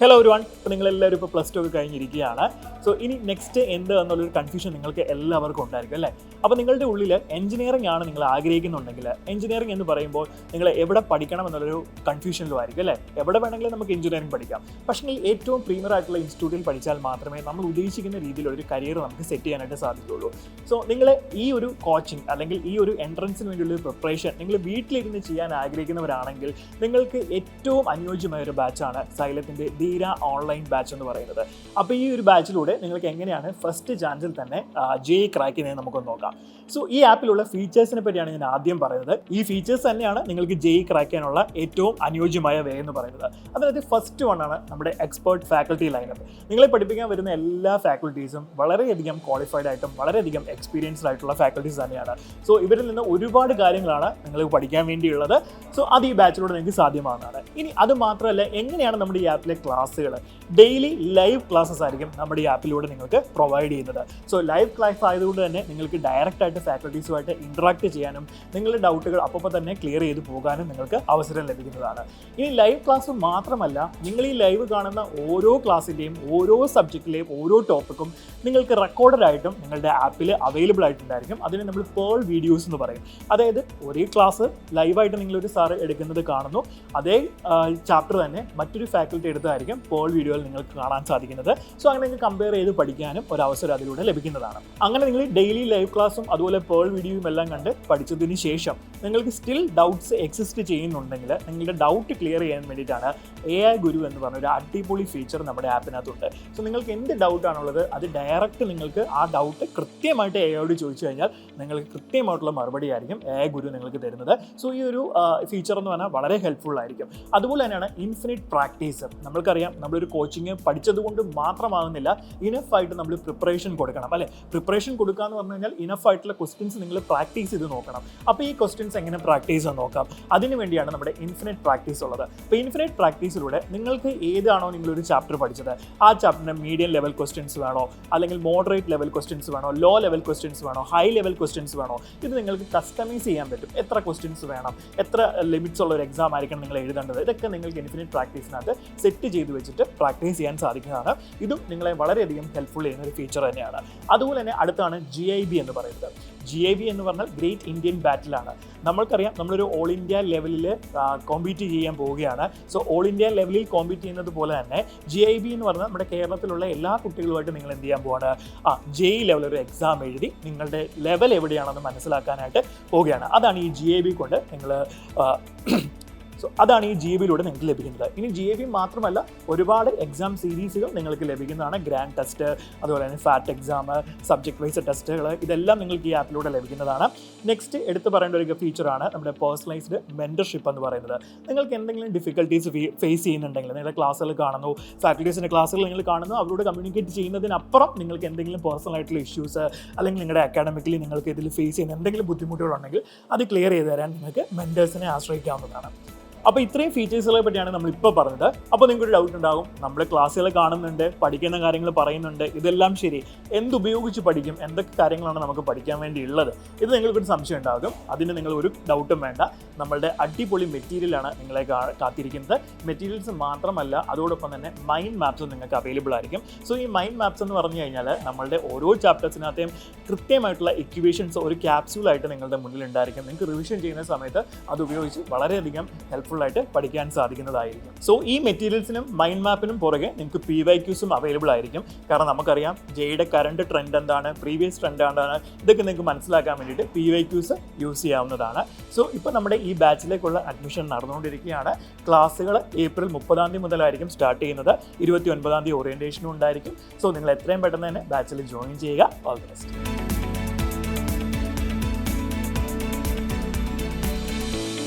Hello everyone, ഇപ്പോൾ നിങ്ങളെല്ലാവരും ഇപ്പോൾ പ്ലസ് ടു ഒക്കെ കഴിഞ്ഞിരിക്കുകയാണ്. സോ ഇനി നെക്സ്റ്റ് എന്ത് എന്നുള്ളൊരു കൺഫ്യൂഷൻ നിങ്ങൾക്ക് എല്ലാവർക്കും ഉണ്ടായിരിക്കും അല്ലേ? അപ്പോൾ നിങ്ങളുടെ ഉള്ളിൽ എഞ്ചിനീയറിംഗ് ആണ് നിങ്ങൾ ആഗ്രഹിക്കുന്നുണ്ടെങ്കിൽ, എഞ്ചിനീയറിംഗ് എന്ന് പറയുമ്പോൾ നിങ്ങൾ എവിടെ പഠിക്കണം എന്നുള്ളൊരു കൺഫ്യൂഷനിലും ആയിരിക്കും അല്ലേ? എവിടെ വേണമെങ്കിലും നമുക്ക് എഞ്ചിനീയറിംഗ് പഠിക്കാം. പക്ഷേ ഏറ്റവും പ്രീമിയർ ആയിട്ടുള്ള ഇൻസ്റ്റിറ്റ്യൂട്ടിൽ പഠിച്ചാൽ മാത്രമേ നമ്മൾ ഉദ്ദേശിക്കുന്ന രീതിയിലൊരു കരിയർ നമുക്ക് സെറ്റ് ചെയ്യാനായിട്ട് സാധിക്കുകയുള്ളൂ. സോ നിങ്ങൾ ഈ ഒരു കോച്ചിങ് അല്ലെങ്കിൽ ഈ ഒരു എൻട്രൻസിന് വേണ്ടിയുള്ള പ്രിപ്പറേഷൻ നിങ്ങൾ വീട്ടിലിരുന്ന് ചെയ്യാൻ ആഗ്രഹിക്കുന്നവരാണെങ്കിൽ നിങ്ങൾക്ക് ഏറ്റവും അനുയോജ്യമായ ഒരു ബാച്ചാണ് സൈലത്തിൻ്റെ ധീര ഓൺലൈൻ ബാച്ച് എന്ന് പറയുന്നത്. അപ്പോൾ ഈ ഒരു ബാച്ചിലൂടെ നിങ്ങൾക്ക് എങ്ങനെയാണ് ഫസ്റ്റ് ചാൻസിൽ തന്നെ JEE ക്രാക്ക് ചെയ്യുന്നത് നമുക്കൊന്ന് നോക്കാം. സോ ഈ ആപ്പിലുള്ള ഫീച്ചേഴ്സിനെ പറ്റിയാണ് ഞാൻ ആദ്യം പറയുന്നത്. ഈ ഫീച്ചേഴ്സ് തന്നെയാണ് നിങ്ങൾക്ക് JEE ക്രാക്ക് ചെയ്യാനുള്ള ഏറ്റവും അനുയോജ്യമായ വേ എന്ന് പറയുന്നത്. അതായത് ഫസ്റ്റ് വണ്ണാണ് നമ്മുടെ എക്സ്പേർട്ട് ഫാക്കൽറ്റി ലൈനപ്പ്. നിങ്ങളെ പഠിപ്പിക്കാൻ വരുന്ന എല്ലാ ഫാക്കൽറ്റീസും വളരെയധികം ക്വാളിഫൈഡ് ആയിട്ടും വളരെയധികം എക്സ്പീരിയൻസ്ഡ് ആയിട്ടുള്ള ഫാക്കൽറ്റീസ് തന്നെയാണ്. സോ ഇവരിൽ നിന്ന് ഒരുപാട് കാര്യങ്ങളാണ് നിങ്ങൾക്ക് പഠിക്കാൻ വേണ്ടിയുള്ളത്. സോ അത് ഈ ബാച്ചിലൂടെ നിങ്ങൾക്ക് സാധ്യമാകുന്നതാണ്. ഇനി അത് മാത്രമല്ല, എങ്ങനെയാണ് നമ്മുടെ ഈ ആപ്പിലെ ക്ലാസ്സുകൾ ഡെയിലി ലൈവ് ക്ലാസ്സസ് ആയിരിക്കും നമ്മുടെ ഈ ആപ്പിലൂടെ നിങ്ങൾക്ക് പ്രൊവൈഡ് ചെയ്യുന്നത്. സോ ലൈവ് ക്ലാസ് ആയതുകൊണ്ട് തന്നെ നിങ്ങൾക്ക് ഡയറക്റ്റ് ആയിട്ട് ഫാക്കൽറ്റീസുമായിട്ട് ഇൻട്രാക്ട് ചെയ്യാനും നിങ്ങളുടെ ഡൗട്ടുകൾ അപ്പോൾ തന്നെ ക്ലിയർ ചെയ്ത് പോകാനും നിങ്ങൾക്ക് അവസരം ലഭിക്കുന്നതാണ്. ഇനി ലൈവ് ക്ലാസ് മാത്രമല്ല, നിങ്ങൾ ഈ ലൈവ് കാണുന്ന ഓരോ ക്ലാസ്സിൻ്റെയും ഓരോ സബ്ജക്റ്റിലെയും ഓരോ ടോപ്പിക്കും നിങ്ങൾക്ക് റെക്കോർഡഡ് ആയിട്ടും നിങ്ങളുടെ ആപ്പിൽ അവൈലബിൾ ആയിട്ടുണ്ടായിരിക്കും. അതിന് നമ്മൾ പേൾ വീഡിയോസ് എന്ന് പറയും. അതായത് ഒരേ ക്ലാസ് ലൈവായിട്ട് നിങ്ങളൊരു സാറ് എടുക്കുന്നത് കാണുന്നു, അതേ ചാപ്റ്റർ തന്നെ മറ്റൊരു ഫാക്കൽറ്റി എടുത്തായിരിക്കും പേൾ വീഡിയോയിൽ നിങ്ങൾക്ക് കാണാൻ സാധിക്കുന്നത്. സോ അങ്ങനെ നിങ്ങൾക്ക് കമ്പയർ ചെയ്ത് പഠിക്കാനും ഒരു അവസരം അതിലൂടെ ലഭിക്കുന്നതാണ്. അങ്ങനെ നിങ്ങൾ ഡെയിലി ലൈവ് ക്ലാസ്സും അതുപോലെ പേൾ വീഡിയോയും എല്ലാം കണ്ട് പഠിച്ചതിന് ശേഷം നിങ്ങൾക്ക് സ്റ്റിൽ ഡൗട്ട്സ് എക്സിസ്റ്റ് ചെയ്യുന്നുണ്ടെങ്കിൽ നിങ്ങളുടെ ഡൗട്ട് ക്ലിയർ ചെയ്യാൻ വേണ്ടിയിട്ടാണ് AI ഗുരു എന്ന് പറഞ്ഞ ഒരു അടിപൊളി ഫീച്ചർ നമ്മുടെ ആപ്പിനകത്തുണ്ട്. സോ നിങ്ങൾക്ക് എന്ത് ഡൗട്ടാണുള്ളത് അത് ഡയറക്റ്റ് നിങ്ങൾക്ക് ആ ഡൗട്ട് കൃത്യമായിട്ട് AIയോട് ചോദിച്ചു കഴിഞ്ഞാൽ നിങ്ങൾക്ക് കൃത്യമായിട്ടുള്ള മറുപടി ആയിരിക്കും AI ഗുരു നിങ്ങൾക്ക് തരുന്നത്. സോ ഈ ഒരു ഫീച്ചർ എന്ന് പറഞ്ഞാൽ വളരെ ഹെൽപ്ഫുൾ ആയിരിക്കും. അതുപോലെ തന്നെയാണ് ഇൻഫിനിറ്റ് പ്രാക്ടീസ്. നമ്മൾക്കറിയാം, നമ്മളൊരു കോച്ചിങ് പഠിച്ചതുകൊണ്ട് മാത്രമാകുന്നില്ല, ഇനഫായിട്ട് നമ്മൾ പ്രിപ്പറേഷൻ കൊടുക്കണം അല്ലേ? പ്രിപ്പറേഷൻ കൊടുക്കുക എന്ന് പറഞ്ഞു കഴിഞ്ഞാൽ ഇനഫായിട്ടുള്ള ക്വസ്റ്റ്യൻസ് നിങ്ങൾ പ്രാക്ടീസ് ചെയ്ത് നോക്കണം. അപ്പോൾ ഈ ക്വസ്റ്റ്യൻസ് എങ്ങനെ പ്രാക്ടീസ് ചെയ്ത് നോക്കാം, അതിന് വേണ്ടിയാണ് നമ്മുടെ ഇൻഫിനിറ്റ് പ്രാക്ടീസ് ഉള്ളത്. അപ്പോൾ ഇൻഫിനിറ്റ് പ്രാക്ടീസിലൂടെ നിങ്ങൾക്ക് ഏതാണോ നിങ്ങളൊരു ചാപ്റ്റർ പഠിച്ചത് ആ ചാപ്റ്ററിന് മീഡിയം ലെവൽ ക്വസ്റ്റ്യൻസ് വേണോ, അല്ലെങ്കിൽ മോഡറേറ്റ് ലെവൽ ക്വസ്റ്റ്യൻസ് വേണോ, ലോ ലെവൽ ക്വസ്റ്റ്യൻസ് വേണോ, ഹൈ ലെവൽ ക്വസ്റ്റ്യൻസ് വേണോ, ഇത് നിങ്ങൾക്ക് കസ്റ്റമൈസ് ചെയ്യാൻ പറ്റും. എത്ര ക്വസ്റ്റ്യൻസ് വേണം, എത്ര ലിമിറ്റ്സ് ഉള്ള ഒരു എക്സാം ആയിരിക്കണം നിങ്ങൾ എഴുതേണ്ടത്, ഇതൊക്കെ നിങ്ങൾക്ക് ഇൻഫിനിറ്റ് പ്രാക്ടീസിനകത്ത് സെറ്റ് ചെയ്ത് വെച്ചിട്ട് പ്രാക്ടീസ് ചെയ്യാൻ സാധിക്കുന്നതാണ്. ഇതും നിങ്ങളെ വളരെയധികം ഹെൽപ്ഫുൾ ചെയ്യുന്ന ഒരു ഫീച്ചർ തന്നെയാണ്. അതുപോലെ തന്നെ അടുത്താണ് GIB എന്ന് പറയുന്നത്. GIB എന്ന് പറഞ്ഞാൽ ഗ്രേറ്റ് ഇന്ത്യൻ ബാറ്റിലാണ്. നമ്മൾക്കറിയാം, നമ്മളൊരു ഓൾ ഇന്ത്യ ലെവലിൽ കോമ്പീറ്റ് ചെയ്യാൻ പോവുകയാണ്. സോ ഓൾ ഇന്ത്യ ലെവലിൽ കോമ്പീറ്റ് ചെയ്യുന്നത് പോലെ തന്നെ GIB എന്ന് പറഞ്ഞാൽ നമ്മുടെ കേരളത്തിലുള്ള എല്ലാ കുട്ടികളുമായിട്ട് നിങ്ങൾ എന്ത് ചെയ്യാൻ പോവാണ്, JEE ലെവൽ ഒരു എക്സാം എഴുതി നിങ്ങളുടെ ലെവൽ എവിടെയാണെന്ന് മനസ്സിലാക്കാനായിട്ട് പോവുകയാണ്. അതാണ് ഈ GIB കൊണ്ട് നിങ്ങൾ അതാണ് ഈ GIBയിലൂടെ നിങ്ങൾക്ക് ലഭിക്കുന്നത്. ഇനി GIB മാത്രമല്ല, ഒരുപാട് എക്സാം സീരീസുകൾ നിങ്ങൾക്ക് ലഭിക്കുന്നതാണ്. ഗ്രാൻഡ് ടെസ്റ്റ്, അതുപോലെ തന്നെ ഫാറ്റ് എക്സാം, സബ്ജക്ട് വൈസ് ടെസ്റ്റുകൾ, ഇതെല്ലാം നിങ്ങൾക്ക് ഈ ആപ്പിലൂടെ ലഭിക്കുന്നതാണ്. നെക്സ്റ്റ് എടുത്ത് പറയേണ്ട ഒരു ഫീച്ചറാണ് നമ്മുടെ പേഴ്സണലൈസ്ഡ് മെൻറ്റർഷിപ്പ് എന്ന് പറയുന്നത്. നിങ്ങൾക്ക് എന്തെങ്കിലും ഡിഫിക്കൽട്ടീസ് ഫേസ് ചെയ്യുന്നുണ്ടെങ്കിൽ, നിങ്ങളുടെ ക്ലാസ്സുകൾ കാണുന്നു, ഫാക്കൽറ്റീസിൻ്റെ ക്ലാസ്സുകൾ നിങ്ങൾ കാണുന്നു, അവരോട് കമ്മ്യൂണിക്കേറ്റ് ചെയ്യുന്നതിനപ്പുറം നിങ്ങൾക്ക് എന്തെങ്കിലും പേഴ്സണൽ ആയിട്ടുള്ള ഇഷ്യൂസ് അല്ലെങ്കിൽ നിങ്ങളുടെ അക്കാഡമിക്കലി നിങ്ങൾക്ക് ഇതിൽ ഫേസ് ചെയ്യുന്ന എന്തെങ്കിലും ബുദ്ധിമുട്ടുകളുണ്ടെങ്കിൽ അത് ക്ലിയർ ചെയ്ത് തരാൻ നിങ്ങൾക്ക് മെൻറ്റേഴ്സിനെ ആശ്രയിക്കാവുന്നതാണ്. അപ്പോൾ ഇത്രയും ഫീച്ചേഴ്സുകളെ പറ്റിയാണ് നമ്മളിപ്പോൾ പറഞ്ഞത്. അപ്പോൾ നിങ്ങൾക്കൊരു ഡൗട്ട് ഉണ്ടാകും, നമ്മൾ ക്ലാസ്സുകൾ കാണുന്നുണ്ട്, പഠിക്കുന്ന കാര്യങ്ങൾ പറയുന്നുണ്ട്, ഇതെല്ലാം ശരി, എന്തുപയോഗിച്ച് പഠിക്കും, എന്തൊക്കെ കാര്യങ്ങളാണ് നമുക്ക് പഠിക്കാൻ വേണ്ടിയുള്ളത്, ഇത് നിങ്ങൾക്കൊരു സംശയം ഉണ്ടാകും. അതിന് നിങ്ങൾ ഒരു ഡൗട്ടും വേണ്ട, നമ്മളുടെ അടിപൊളി മെറ്റീരിയലാണ് നിങ്ങളെ കാത്തിരിക്കുന്നത്. മെറ്റീരിയൽസ് മാത്രമല്ല, അതോടൊപ്പം തന്നെ മൈൻഡ് മാപ്സും നിങ്ങൾക്ക് അവൈലബിൾ ആയിരിക്കും. സോ ഈ മൈൻഡ് മാപ്സ് എന്ന് പറഞ്ഞു കഴിഞ്ഞാൽ നമ്മളുടെ ഓരോ ചാപ്റ്റേഴ്സിനകത്തെയും കൃത്യമായിട്ടുള്ള ഇക്വേഷൻസ് ഒരു ക്യാപ്സ്യൂളായിട്ട് നിങ്ങളുടെ മുന്നിൽ ഉണ്ടായിരിക്കും. നിങ്ങൾക്ക് റിവിഷൻ ചെയ്യുന്ന സമയത്ത് അത് ഉപയോഗിച്ച് വളരെയധികം ഹെൽപ്ഫുൾ ആയിട്ട് പഠിക്കാൻ സാധിക്കുന്നതായിരിക്കും. സോ ഈ മെറ്റീരിയൽസിനും മൈൻഡ് മാപ്പിനും പുറകെ നിങ്ങൾക്ക് PYQസും അവൈലബിൾ ആയിരിക്കും. കാരണം നമുക്കറിയാം JEEയുടെ കറണ്ട് ട്രെൻഡ് എന്താണ്, പ്രീവിയസ് ട്രെൻഡ് എന്താണ്, ഇതൊക്കെ നിങ്ങൾക്ക് മനസ്സിലാക്കാൻ വേണ്ടിയിട്ട് PYQs യൂസ് ചെയ്യാവുന്നതാണ്. സോ ഇപ്പോൾ നമ്മുടെ ഈ ബാച്ചിലേക്കുള്ള അഡ്മിഷൻ നടന്നുകൊണ്ടിരിക്കുകയാണ്. ക്ലാസ്സുകൾ ഏപ്രിൽ 30 മുതലായിരിക്കും സ്റ്റാർട്ട് ചെയ്യുന്നത്. 29 ഓറിയൻറ്റേഷനും ഉണ്ടായിരിക്കും. സോ നിങ്ങൾ എത്രയും പെട്ടെന്ന് തന്നെ ബാച്ചിൽ ജോയിൻ ചെയ്യുക. All the best.